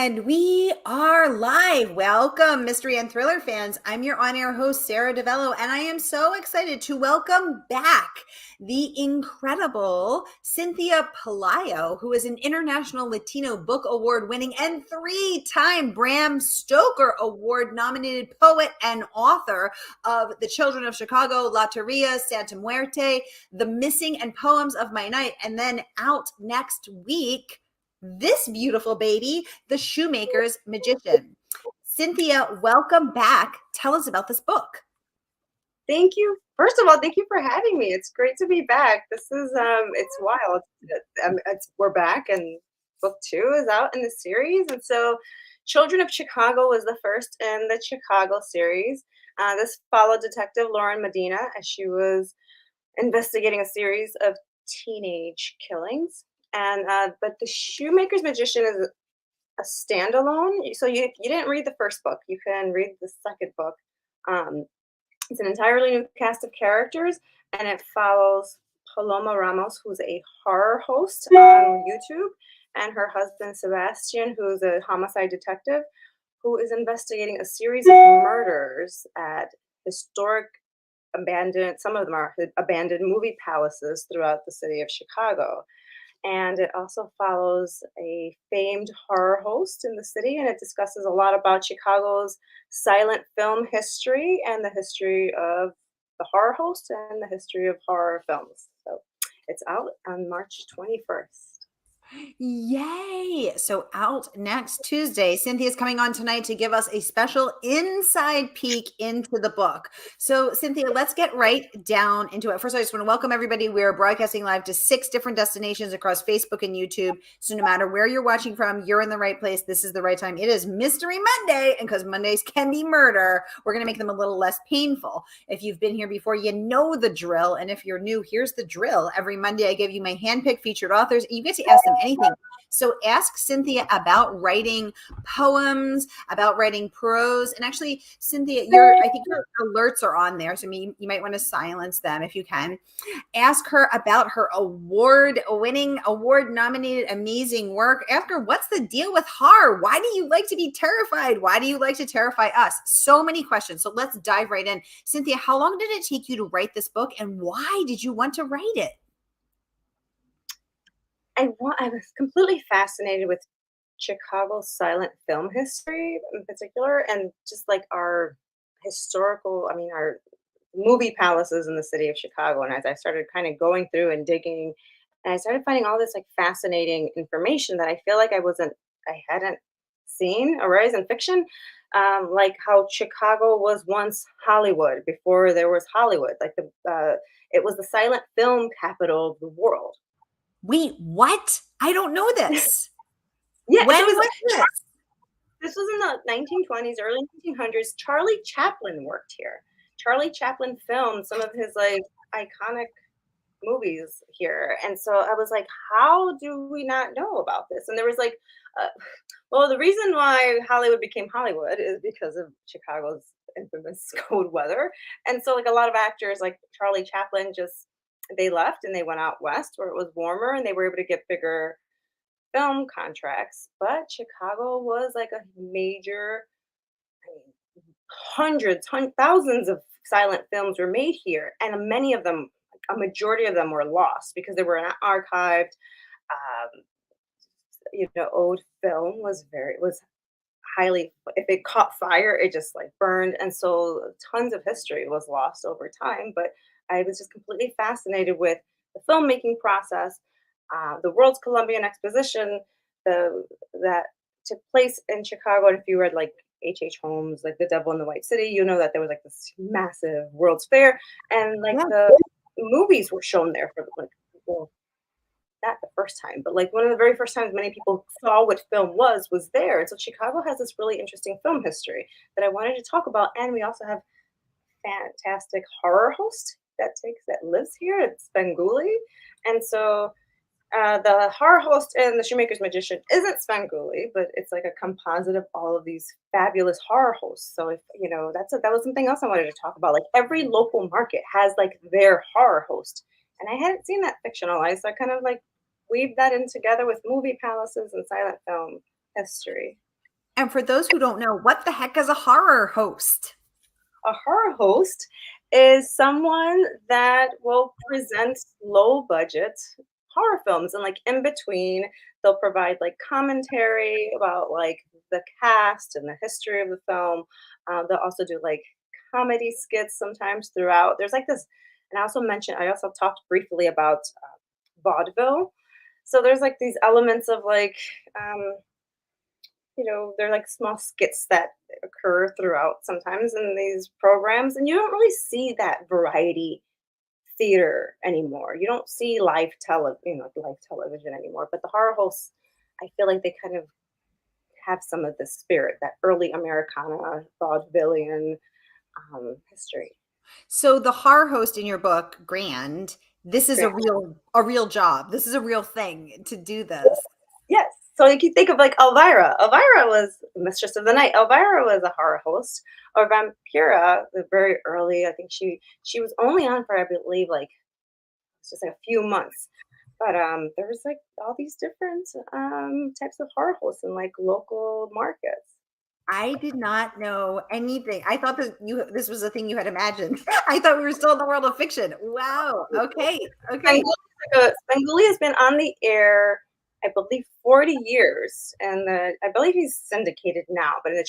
And we are live. Welcome, mystery and thriller fans. I'm your on-air host, Sara DiVello, and I am so excited to welcome back the incredible Cynthia Pelayo, who is an International Latino Book Award winning and 3-time Bram Stoker Award nominated poet and author of The Children of Chicago, Loteria, Santa Muerte, The Missing and Poems of My Night, and then out next week, this beautiful baby, The Shoemaker's Magician. Cynthia, welcome back. Tell us about this book. Thank you. First of all, thank you for having me. It's great to be back. This is it's wild. We're back, and book 2 is out in the series. And so, Children of Chicago was the first in the Chicago series. This followed Detective Lauren Medina as she was investigating a series of teenage killings. And but The Shoemaker's Magician is a standalone. So you didn't read the first book. You can read the second book. It's an entirely new cast of characters, and it follows Paloma Ramos, who's a horror host on YouTube, and her husband Sebastian, who's a homicide detective, who is investigating a series of murders at historic some of them are abandoned movie palaces throughout the city of Chicago. And it also follows a famed horror host in the city, and it discusses a lot about Chicago's silent film history and the history of the horror host and the history of horror films. So it's out on March 21st. Yay! So out next Tuesday. Cynthia's coming on tonight to give us a special inside peek into the book. So Cynthia, let's get right down into it. First, I just want to welcome everybody. We're broadcasting live to 6 different destinations across Facebook and YouTube. So no matter where you're watching from, you're in the right place. This is the right time. It is Mystery Monday, and because Mondays can be murder, we're going to make them a little less painful. If you've been here before, you know the drill. And if you're new, here's the drill. Every Monday, I give you my handpicked featured authors, and you get to ask them anything. So ask Cynthia about writing poems, about writing prose. And actually, Cynthia, I think your alerts are on there. So you might want to silence them if you can. Ask her about her award-winning, award-nominated, amazing work. Ask her, what's the deal with horror? Why do you like to be terrified? Why do you like to terrify us? So many questions. So let's dive right in. Cynthia, how long did it take you to write this book, and why did you want to write it? I was completely fascinated with Chicago's silent film history in particular, and just like our our movie palaces in the city of Chicago. And as I started kind of going through and digging, and I started finding all this like fascinating information that I feel like I hadn't seen or read in fiction, like how Chicago was once Hollywood before there was Hollywood. Like it was the silent film capital of the world. Wait, what? I don't know this. Yeah, when was this? This was in the 1920s, early 1900s. Charlie Chaplin worked here. Charlie Chaplin filmed some of his like iconic movies here, and so I was like, how do we not know about this? And there was like, well, the reason why Hollywood became Hollywood is because of Chicago's infamous cold weather, and so like a lot of actors like Charlie Chaplin they left and they went out west where it was warmer and they were able to get bigger film contracts. But Chicago was like a major, thousands of silent films were made here, and many of them, a majority of them, were lost because they were not archived. Old film was highly, if it caught fire, it just like burned, and so tons of history was lost over time. But I was just completely fascinated with the filmmaking process, the World's Columbian Exposition that took place in Chicago. And if you read like H.H. Holmes, like The Devil in the White City, you know that there was like this massive World's Fair, and like the movies were shown there for like, well, not the first time, but like one of the very first times many people saw what film was there. And so Chicago has this really interesting film history that I wanted to talk about. And we also have fantastic horror host that lives here. It's Svengoolie. And so the horror host in The Shoemaker's Magician isn't Svengoolie, but it's like a composite of all of these fabulous horror hosts. So if that was something else I wanted to talk about. Like every local market has like their horror host, and I hadn't seen that fictionalized. So I kind of like weaved that in together with movie palaces and silent film history. And for those who don't know, what the heck is a horror host? A horror host is someone that will present low budget horror films, and like in between they'll provide like commentary about like the cast and the history of the film. They'll also do like comedy skits sometimes throughout. There's like this, and I also talked briefly about vaudeville. So there's like these elements of like um, they're like small skits that occur throughout sometimes in these programs, and you don't really see that variety theater anymore. You don't see live television anymore. But the horror hosts, I feel like they kind of have some of the spirit, that early Americana vaudevillian history. So the horror host in your book, Grand, this is Great. a real job. This is a real thing to do this. Yes. So you can think of like Elvira. Elvira was Mistress of the Night. Elvira was a horror host. Or Vampira, the very early, I think she was only on for I believe like it's just like a few months. But there was like all these different types of horror hosts in like local markets. I did not know anything. I thought that this was a thing you had imagined. I thought we were still in the world of fiction. Wow. Okay. Okay. Svengoolie has been on the air, I believe, 40 years, and I believe he's syndicated now. But in the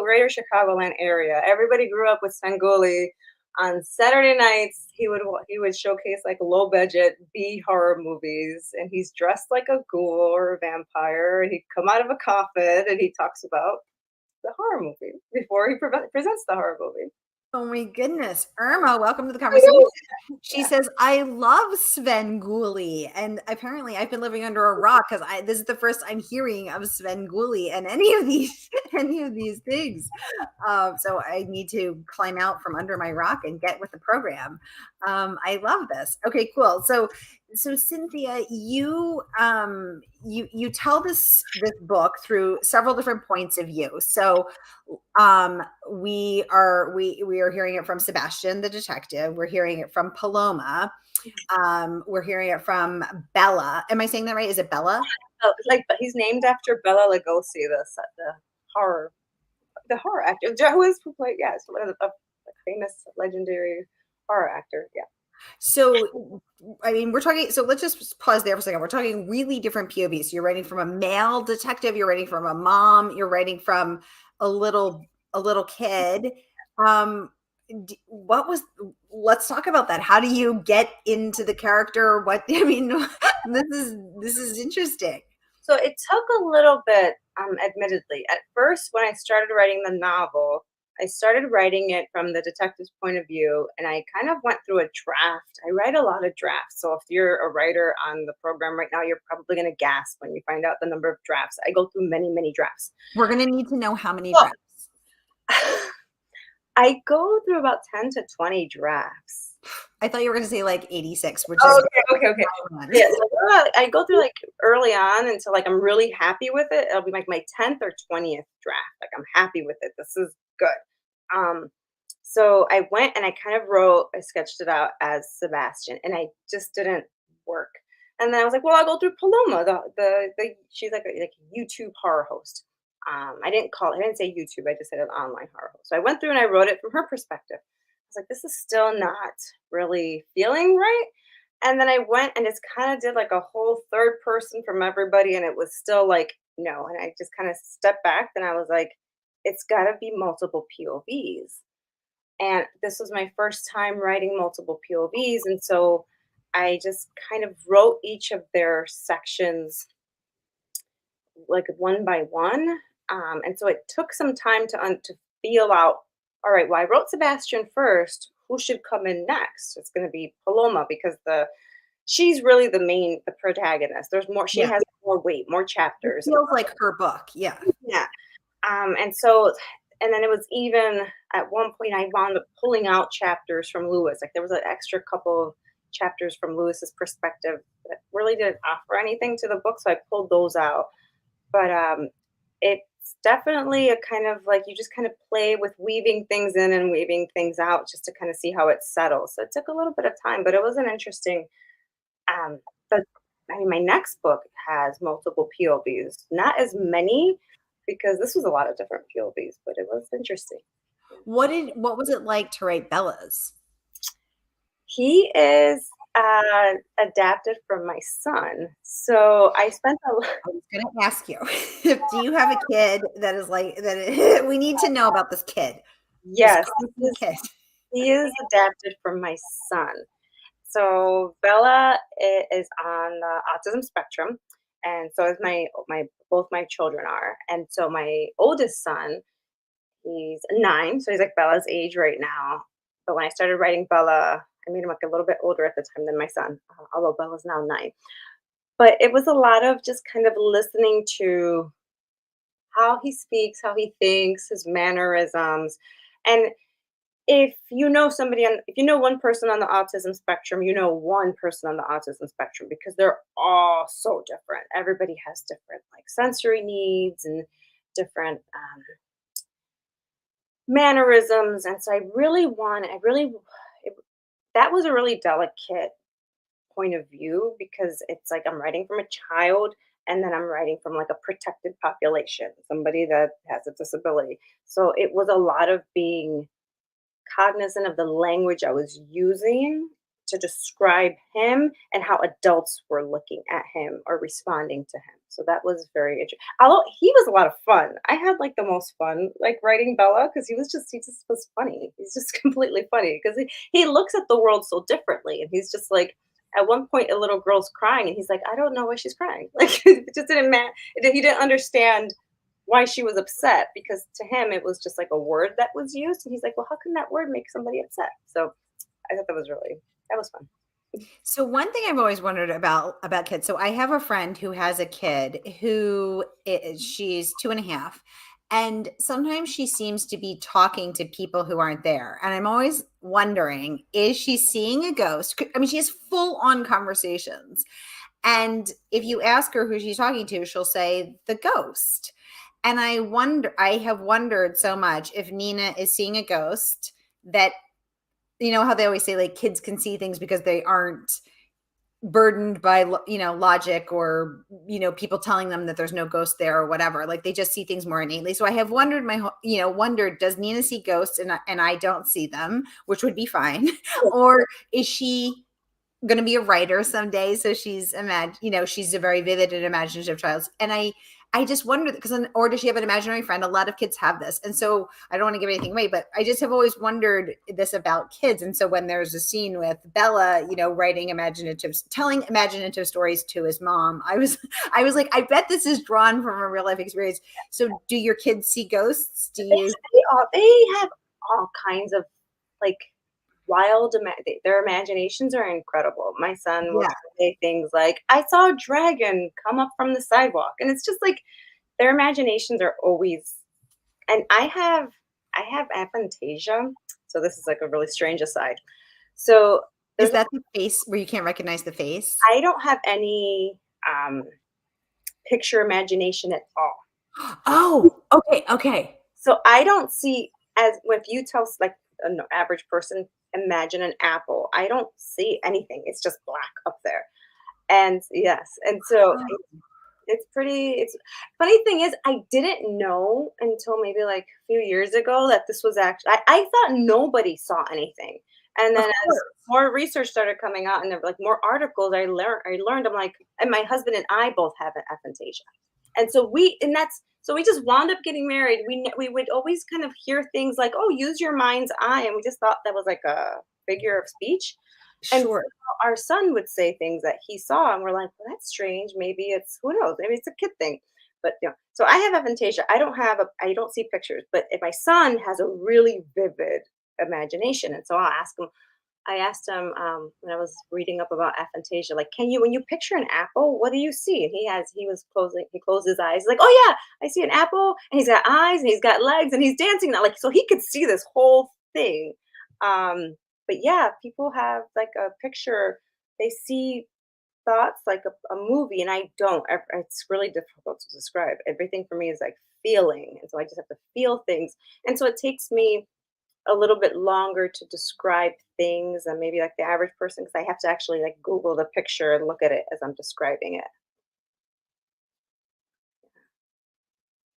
greater Chicagoland area, everybody grew up with Svengoolie. On Saturday nights, he would showcase like low budget B horror movies, and he's dressed like a ghoul or a vampire, and he'd come out of a coffin, and he talks about the horror movie before he presents the horror movie. Oh my goodness. Irma, welcome to the conversation. She says, I love Svengoolie. And apparently I've been living under a rock because this is the first I'm hearing of Svengoolie and any of these things. So I need to climb out from under my rock and get with the program. I love this. Okay, cool. So Cynthia, you tell this book through several different points of view. So we are hearing it from Sebastian the detective, we're hearing it from Paloma, we're hearing it from Bella. Am I saying that right? Is it Bella? Oh, like, but he's named after Bela Lugosi, the horror actor who played, yeah, it's one of the famous legendary horror actor. Yeah. So, I mean, we're talking, so let's just pause there for a second. We're talking really different POVs. You're writing from a male detective, you're writing from a mom, you're writing from a little kid. Let's talk about that. How do you get into the character? What, I mean, this is interesting. So it took a little bit, admittedly. At first, when I started writing the novel, I started writing it from the detective's point of view, and I kind of went through a draft. I write a lot of drafts. So if you're a writer on the program right now, you're probably going to gasp when you find out the number of drafts. I go through many, many drafts. We're going to need to know how many drafts. I go through about 10 to 20 drafts. I thought you were going to say like 86, which is okay. Yeah, so I go through like early on until like I'm really happy with it. It'll be like my 10th or 20th draft. Like I'm happy with it. This is good. So I went and I kind of I sketched it out as Sebastian, and I just didn't work. And then I was like, well, I'll go through Paloma. She's like a YouTube horror host. I didn't say YouTube. I just said an online horror host. So I went through and I wrote it from her perspective. I was like, this is still not really feeling right. And then I went and just kind of did like a whole third person from everybody, and it was still like no. And I just kind of stepped back, and I was like, it's got to be multiple POVs. And this was my first time writing multiple POVs, and so I just kind of wrote each of their sections like one by one. And so it took some time to feel out, all right, well, I wrote Sebastian first. Who should come in next? It's going to be Paloma, because she's really the protagonist. There's more, she has more weight, more chapters. It feels like her book. Yeah. Yeah. And then it was even at one point I wound up pulling out chapters from Lewis. Like there was an extra couple of chapters from Lewis's perspective that really didn't offer anything to the book. So I pulled those out. But it's definitely a kind of like you just kind of play with weaving things in and weaving things out just to kind of see how it settles. So it took a little bit of time, but it was an interesting. But I mean, my next book has multiple POVs, not as many because this was a lot of different POVs, but it was interesting. What was it like to write Bella's? He is adapted from my son. So I spent a lot. I was going to ask you, do you have a kid that is like that? We need to know about this kid, this Yes, quirky kid. he is adapted from my son. So Bella is on the autism spectrum, and so is my both my children are. And so my oldest son, he's 9, so he's like Bella's age right now. But when I started writing Bella, I made him like a little bit older at the time than my son, although Bella's now 9. But it was a lot of just kind of listening to how he speaks, how he thinks, his mannerisms. And if you know one person on the autism spectrum, you know one person on the autism spectrum because they're all so different. Everybody has different like sensory needs and different mannerisms. And so it, that was a really delicate point of view because it's like I'm writing from a child and then I'm writing from like a protected population, somebody that has a disability. So it was a lot of being cognizant of the language I was using to describe him and how adults were looking at him or responding to him. So that was very interesting. Although he was a lot of fun. I had like the most fun like writing Bella because he just was funny. He's just completely funny because he looks at the world so differently and he's just like at one point a little girl's crying and he's like, I don't know why she's crying. Like it just didn't matter. He didn't understand why she was upset because to him it was just like a word that was used and he's like, well, how can that word make somebody upset? So I thought that was fun. So one thing I've always wondered about kids. So I have a friend who has a kid who she's 2.5, and sometimes she seems to be talking to people who aren't there. And I'm always wondering, is she seeing a ghost? I mean, she has full on conversations. And if you ask her who she's talking to, she'll say the ghost. And I have wondered so much if Nina is seeing a ghost that, you know, how they always say like kids can see things because they aren't burdened by, you know, logic or, you know, people telling them that there's no ghost there or whatever. Like they just see things more innately. So I have wondered wondered, does Nina see ghosts and I don't see them, which would be fine? Or is she going to be a writer someday? So she's she's a very vivid and imaginative child. And I just wonder because, or does she have an imaginary friend? A lot of kids have this. And so I don't want to give anything away, but I just have always wondered this about kids. And so when there's a scene with Bella, you know, telling imaginative stories to his mom, I was like, I bet this is drawn from a real life experience. So do your kids see ghosts? Do you? They have all kinds of like their imaginations are incredible. My son will Yeah. say things like, I saw a dragon come up from the sidewalk. And it's just like their imaginations are always, and I have aphantasia. So this is like a really strange aside. So Is there's that the face where you can't recognize the face? I don't have any um picture imagination at all. Oh, okay. Okay. So I don't see as if you tell like an average person, imagine an apple. I don't see anything. It's just black up there. And yes, and so it's pretty. It's funny thing is I didn't know until maybe like a few years ago that this was actually. I thought nobody saw anything, and Of then as course. more research started coming out and there were like more articles, I learned. I'm like, and my husband and I both have an aphantasia. And so we just wound up getting married. We would always kind of hear things like, "Oh, use your mind's eye," and we just thought that was like a figure of speech. And so Sure. our son would say things that he saw, and we're like, "Well, that's strange. Maybe it's who knows? Maybe it's a kid thing." But so I have aphantasia. I don't see pictures, but if my son has a really vivid imagination, and so I asked him when I was reading up about aphantasia, like, when you picture an apple, what do you see? And he closed his eyes, like, oh yeah, I see an apple, and he's got eyes, and he's got legs, and he's dancing now, like, so he could see this whole thing. Um, but yeah, people have like a picture, they see thoughts like a movie, and I don't. It's really difficult to describe. Everything for me is like feeling, and so I just have to feel things, and so it takes me a little bit longer to describe things than maybe like the average person because I have to actually like Google the picture and look at it as I'm describing it.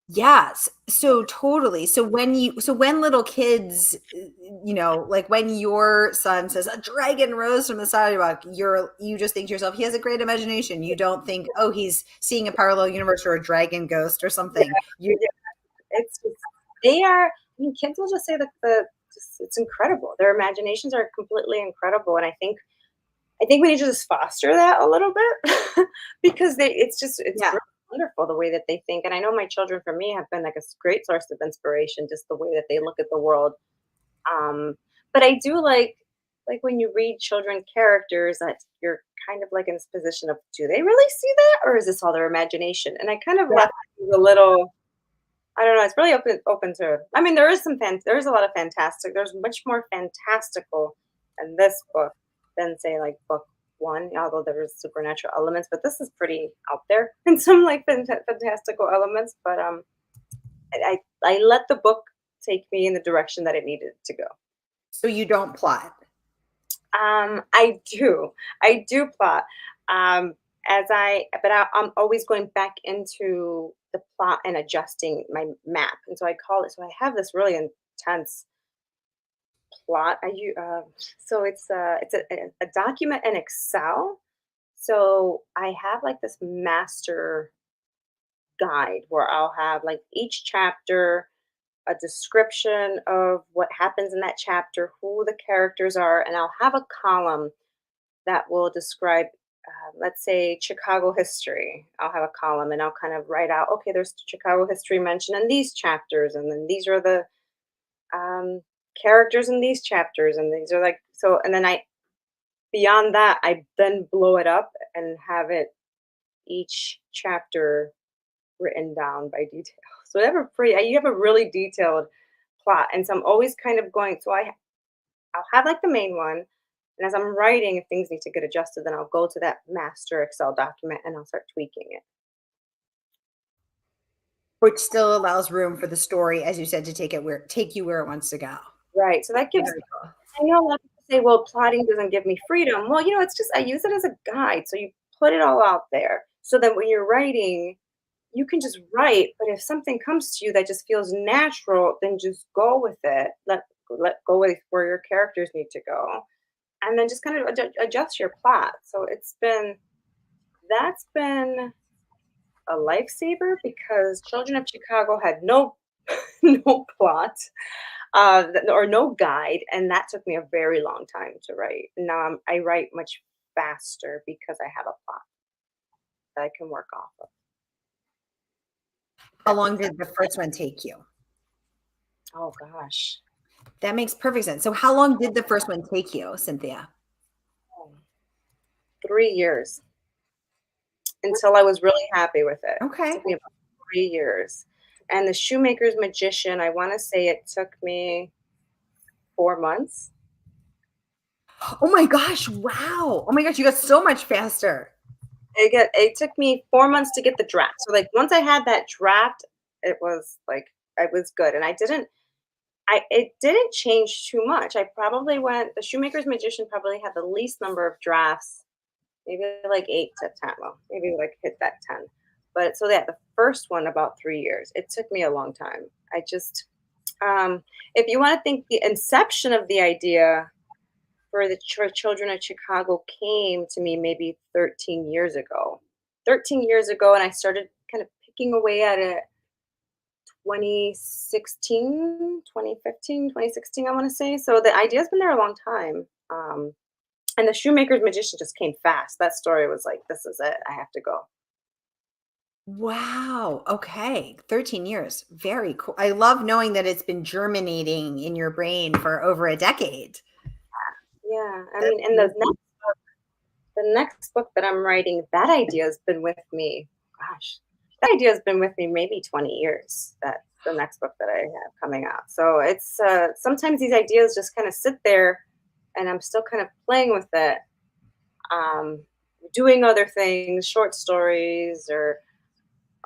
Yes. So totally. So when little kids, like when your son says a dragon rose from the sidewalk, you just think to yourself, he has a great imagination. You don't think, oh, he's seeing a parallel universe or a dragon ghost or Yeah, something. You yeah. It's just they are. I mean, kids will just say that it's incredible. Their imaginations are completely incredible, and I think we need to just foster that a little bit because it's yeah. really wonderful the way that they think. And I know my children for me have been like a great source of inspiration, just the way that they look at the world. Um, but I do like when you read children characters that you're kind of like in this position of, do they really see that, or is this all their imagination? And I kind of Yeah. left it a little. I don't know. It's really open to. I mean, there's a lot of fantastic. There's much more fantastical in this book than say like book one, although there's supernatural elements. But this is pretty out there in some like fantastical elements. But I let the book take me in the direction that it needed to go. So you don't plot. I do plot. Um, I'm always going back into the plot and adjusting my map. And so I call it. So I have this really intense plot. So it's a document in Excel. So I have like this master guide where I'll have like each chapter, a description of what happens in that chapter, who the characters are, and I'll have a column that will describe, let's say, Chicago history. I'll have a column and I'll kind of write out, okay, there's Chicago history mentioned in these chapters, and then these are the um, characters in these chapters, and these are like so. And then beyond that, I then blow it up and have it each chapter written down by detail. So you have a really detailed plot, and so I'm always kind of going. I'll have like the main one, and as I'm writing, if things need to get adjusted, then I'll go to that master Excel document and I'll start tweaking it. Which still allows room for the story, as you said, to take you where it wants to go. Right. So that gives. Very cool. I know a lot of people say, well, plotting doesn't give me freedom. Well, it's just I use it as a guide. So you put it all out there so that when you're writing, you can just write. But if something comes to you that just feels natural, then just go with it. Let go with where your characters need to go, and then just kind of adjust your plot. So that's been a lifesaver because Children of Chicago had no no plot or no guide, and that took me a very long time to write. Now I write much faster because I have a plot that I can work off of. How That long makes sense. did the first one take you? Oh gosh, That makes perfect sense. So how long did the first one take you, Cynthia? oh, 3 years until I was really happy with it. It Okay. took me about 3 years. And the Shoemaker's Magician, I want to say it took me 4 months. Oh my gosh. Wow. Oh my gosh. You got so much faster. It took me 4 months to get the draft. So like once I had that draft, it was like I was good, and it didn't change too much. I probably went the Shoemaker's Magician probably had the least number of drafts, maybe like 8 to 10. Well, maybe like hit that 10. But so yeah, the first one about 3 years. It took me a long time. I just if you want to think the inception of the idea for the children of Chicago came to me maybe 13 years ago. 13 years ago, and I started kind of picking away at it 2016, 2015, 2016, I want to say. So the idea's been there a long time. And the Shoemaker's Magician just came fast. That story was like, this is it. I have to go. Wow. Okay. 13 years. Very cool. I love knowing that it's been germinating in your brain for over a decade. Yeah. I That's mean, and amazing. the next book that I'm writing, that idea has been with me. Gosh, that idea has been with me maybe 20 years. That's the next book that I have coming out. So it's sometimes these ideas just kind of sit there, and I'm still kind of playing with it, um, doing other things, short stories or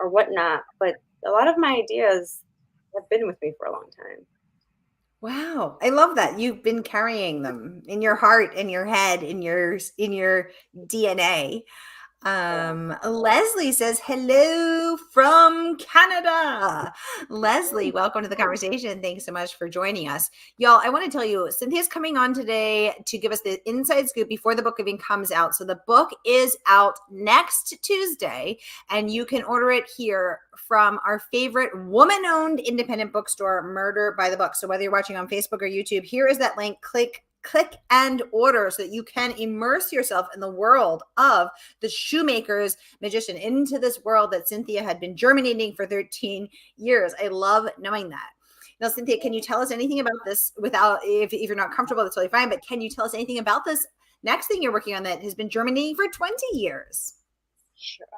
whatnot. But a lot of my ideas have been with me for a long time. Wow. I love that. You've been carrying them in your heart, in your head, in your DNA. Leslie says, hello from Canada. Leslie, welcome to the conversation. Thanks so much for joining us. Y'all, I want to tell you, Cynthia's coming on today to give us the inside scoop before the book even comes out. So the book is out next Tuesday, and you can order it here from our favorite woman-owned independent bookstore, Murder by the Book. So whether you're watching on Facebook or YouTube, here is that link. Click and order so that you can immerse yourself in the world of the Shoemaker's magician, into this world that Cynthia had been germinating for 13 years. I love knowing that. Now, Cynthia, can you tell us anything about this without, if you're not comfortable, that's totally fine, but can you tell us anything about this next thing you're working on that has been germinating for 20 years? Sure.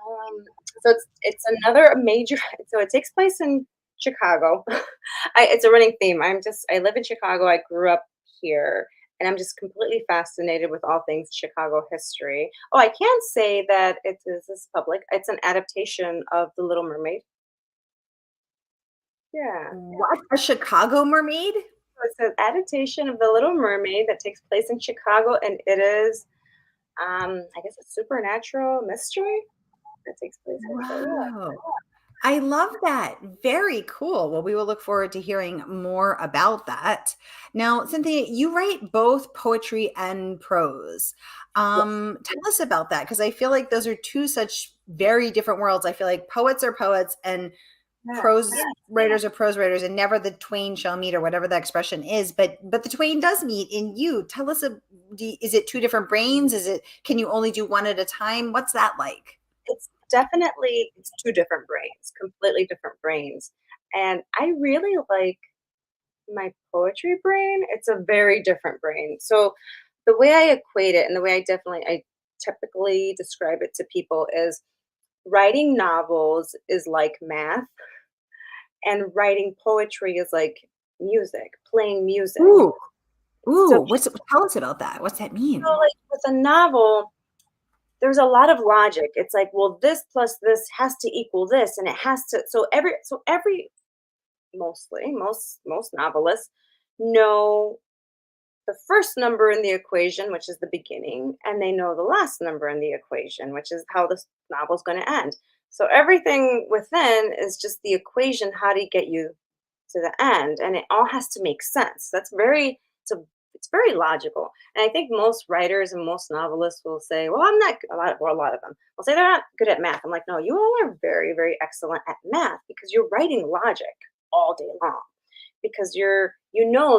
So it's another major, so it takes place in Chicago. It's a running theme. I live in Chicago. I grew up here. And I'm just completely fascinated with all things Chicago history. Oh, I can say that this public. It's an adaptation of The Little Mermaid. Yeah. What? A Chicago mermaid? So it's an adaptation of The Little Mermaid that takes place in Chicago, and it is, I guess, a supernatural mystery that takes place here. So, yeah. Wow. I love that. Very cool. Well, we will look forward to hearing more about that. Now, Cynthia, you write both poetry and prose. Tell us about that, because I feel like those are two such very different worlds. I feel like poets are poets and prose writers are prose writers, and never the twain shall meet, or whatever the expression is. But the twain does meet in you. Tell us, is it two different brains? Can you only do one at a time? What's that like? It's two different brains, completely different brains. And I really like my poetry brain. It's a very different brain. So the way I equate it, and the way I typically describe it to people, is writing novels is like math, and writing poetry is like music, playing music. Ooh, So, tell us about that. What's that mean? like with a novel, there's a lot of logic. It's like, well, this plus this has to equal this, and it has to. Most novelists know the first number in the equation, which is the beginning, and they know the last number in the equation, which is how this novel is going to end. So everything within is just the equation. How do you get you to the end? And it all has to make sense. It's very logical. And I think most writers and most novelists will say, well, I'm not a lot of them will say they're not good at math. I'm like, no, you all are very, very excellent at math, because you're writing logic all day long, because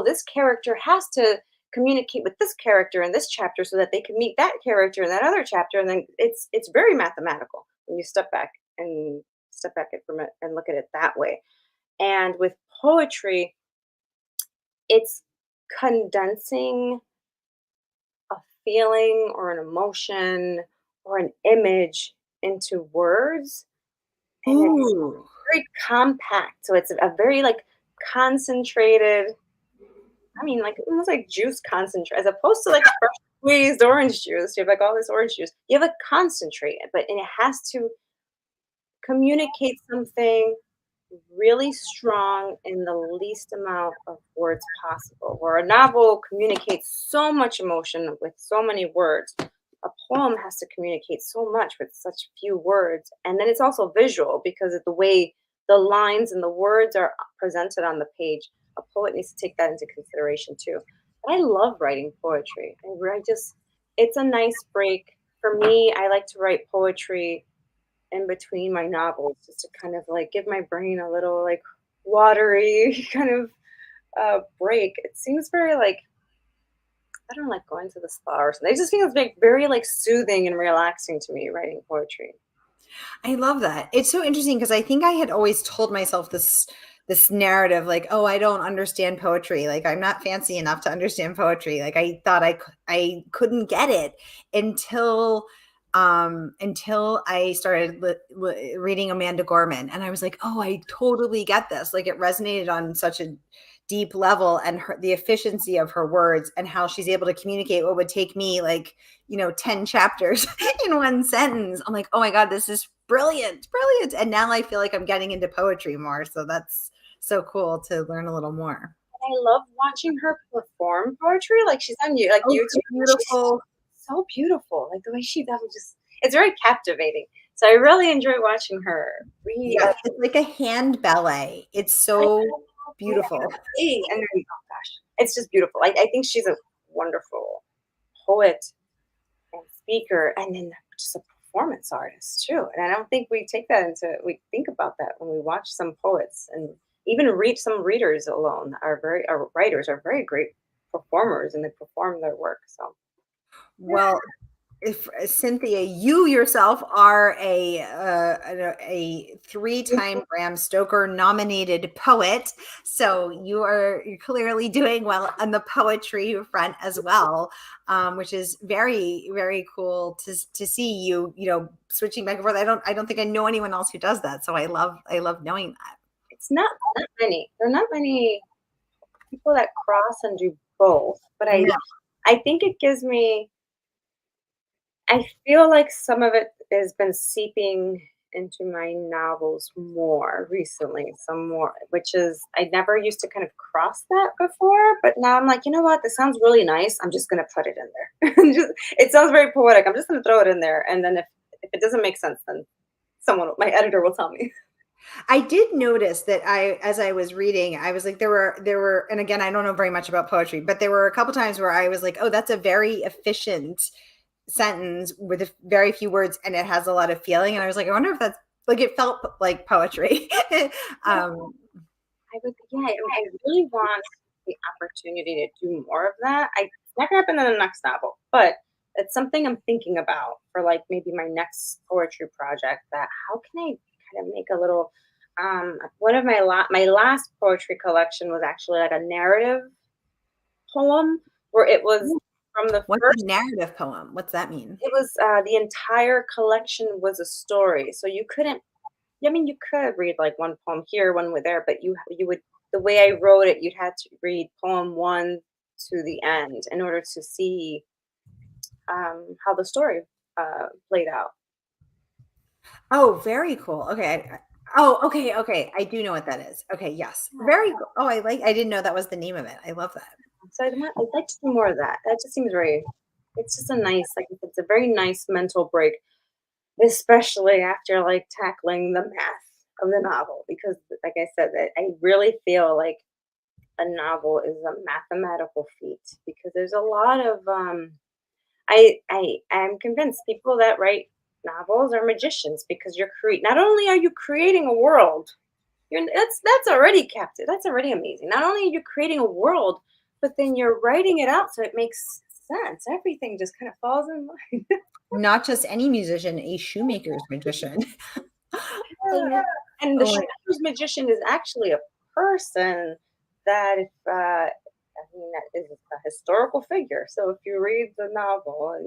this character has to communicate with this character in this chapter so that they can meet that character in that other chapter. And then it's very mathematical when you step back from it and look at it that way. And with poetry, it's condensing a feeling or an emotion or an image into words, and it's very compact. So it's a very like concentrated, like almost like juice concentrate, as opposed to like fresh squeezed orange juice. You have like all this orange juice. You have a concentrate, and it has to communicate something really strong in the least amount of words possible. Where a novel communicates so much emotion with so many words, a poem has to communicate so much with such few words. And then it's also visual, because of the way the lines and the words are presented on the page. A poet needs to take that into consideration too. But I love writing poetry. It's a nice break. For me, I like to write poetry in between my novels, just to kind of like give my brain a little like watery kind of break. It seems very like, I don't like going to the spa or something. It just feels like very like soothing and relaxing to me, writing poetry. I love that. It's so interesting, because I think I had always told myself this narrative, like, oh, I don't understand poetry. Like, I'm not fancy enough to understand poetry. Like, I thought I couldn't get it until I started reading Amanda Gorman, and I was like, oh, I totally get this. Like, it resonated on such a deep level, and the efficiency of her words, and how she's able to communicate what would take me like 10 chapters in one sentence. I'm like, oh my God, this is brilliant. And now I feel like I'm getting into poetry more, so that's so cool to learn a little more. I love watching her perform poetry. Like, she's on YouTube. Beautiful. So beautiful. Like the way she does, it's very captivating. So I really enjoy watching her. Yeah, it's like a hand ballet. It's so beautiful. And then, oh gosh, it's just beautiful. I think she's a wonderful poet and speaker, and then just a performance artist too. And I don't think we think about that when we watch some poets, and even read some readers alone are writers are very great performers, and they perform their work. So Well, if Cynthia, you yourself are a three-time Bram Stoker nominated poet, so you're clearly doing well on the poetry front as well, which is very, very cool to see you switching back and forth. I don't think I know anyone else who does that, so I love knowing that. it's not that many. There are not many people that cross and do both, but I think it gives me. I feel like some of it has been seeping into my novels more recently, some more, which is I never used to kind of cross that before, but now I'm like, you know what? This sounds really nice. I'm just gonna put it in there. It sounds very poetic. I'm just gonna throw it in there, and then if it doesn't make sense, then my editor will tell me. I did notice that as I was reading, I was like, there were, and again, I don't know very much about poetry, but there were a couple times where I was like, oh, that's a very efficient sentence with very few words, and it has a lot of feeling. And I was like, I wonder if that's like, it felt like poetry. I really want the opportunity to do more of that. It's not gonna happen in the next novel, but it's something I'm thinking about for like maybe my next poetry project. That how can I kind of make a little one of my last poetry collection was actually like a narrative poem where it was from the What's first a narrative poem? What's that mean? it was the entire collection was a story. So you couldn't I mean you could read like one poem here, one with there, but you would the way I wrote it, you'd have to read poem one to the end in order to see how the story played out. Oh, very cool. Okay. Oh, okay. Okay. I do know what that is. Okay. Yes. Very cool. Oh, I didn't know that was the name of it. I love that. So I'd like to do more of that. That just seems it's just a nice, like it's a very nice mental break, especially after like tackling the math of the novel. Because like I said, that I really feel like a novel is a mathematical feat because there's a lot of I'm convinced people that write novels are magicians because not only are you creating a world, that's already captive. That's already amazing. Not only are you creating a world, but then you're writing it out so it makes sense. Everything just kind of falls in line. Not just any musician, a shoemaker's magician. And the shoemaker's magician is actually a person that if that is a historical figure. So if you read the novel,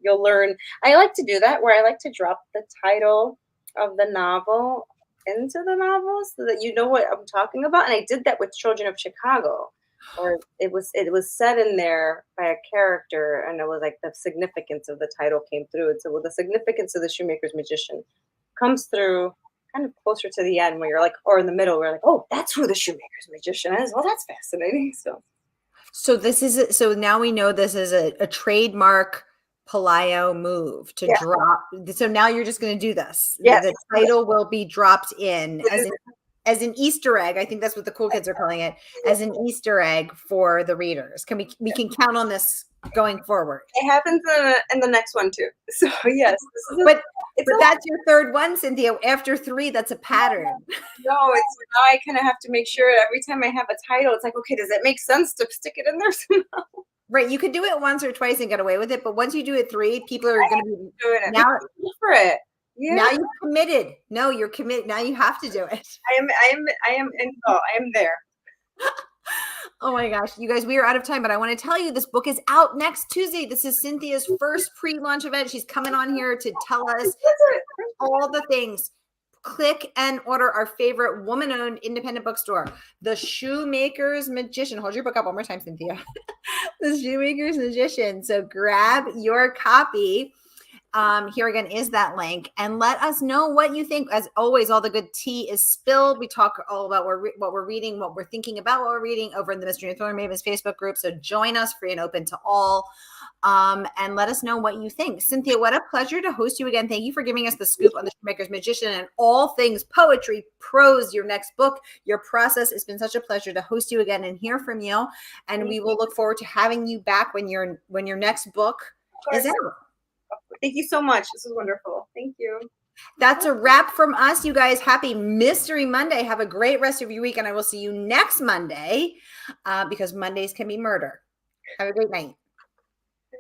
you'll learn. I like to do that where I like to drop the title of the novel into the novel so that you know what I'm talking about. And I did that with Children of Chicago, or it was set in there by a character, and it was like the significance of the title came through. And so the significance of the shoemaker's magician comes through kind of closer to the end where you're like, or in the middle where you're like, oh, that's who the shoemaker's magician is. Well, that's fascinating. So now we know this is a trademark Pelayo move to drop. So now you're just going to do this. Yes. The title will be dropped in as an Easter egg. I think that's what the cool kids are calling it, as an Easter egg for the readers. We can count on this going forward. It happens in the next one too. So yes, but that's your third one, Cynthia. After 3, that's a pattern. No, it's now I kind of have to make sure every time I have a title, it's like, okay, does it make sense to stick it in there somehow? Right, you could do it once or twice and get away with it, but once you do it 3, people are going to be doing it now for it. Yeah. Now you're committed. No, you're committed. Now you have to do it. I am there. Oh my gosh, you guys, we are out of time, but I want to tell you this book is out next Tuesday. This is Cynthia's first pre-launch event. She's coming on here to tell us all the things. Click and order our favorite woman-owned independent bookstore, The Shoemaker's Magician. Hold your book up one more time, Cynthia. The Shoemaker's Magician. So grab your copy. Here again is that link, and let us know what you think. As always, all the good tea is spilled. We talk all about what we're reading, what we're thinking about, what we're reading over in the Mystery and Thriller Mavens Facebook group. So join us, free and open to all. And let us know what you think. Cynthia, what a pleasure to host you again. Thank you for giving us the scoop on the Shoemaker's Magician and all things poetry, prose, your next book, your process. It's been such a pleasure to host you again and hear from you. And we will look forward to having you back when your next book is out. Thank you so much. This was wonderful. Thank you. That's a wrap from us, you guys. Happy Mystery Monday. Have a great rest of your week, and I will see you next Monday because Mondays can be murder. Have a great night.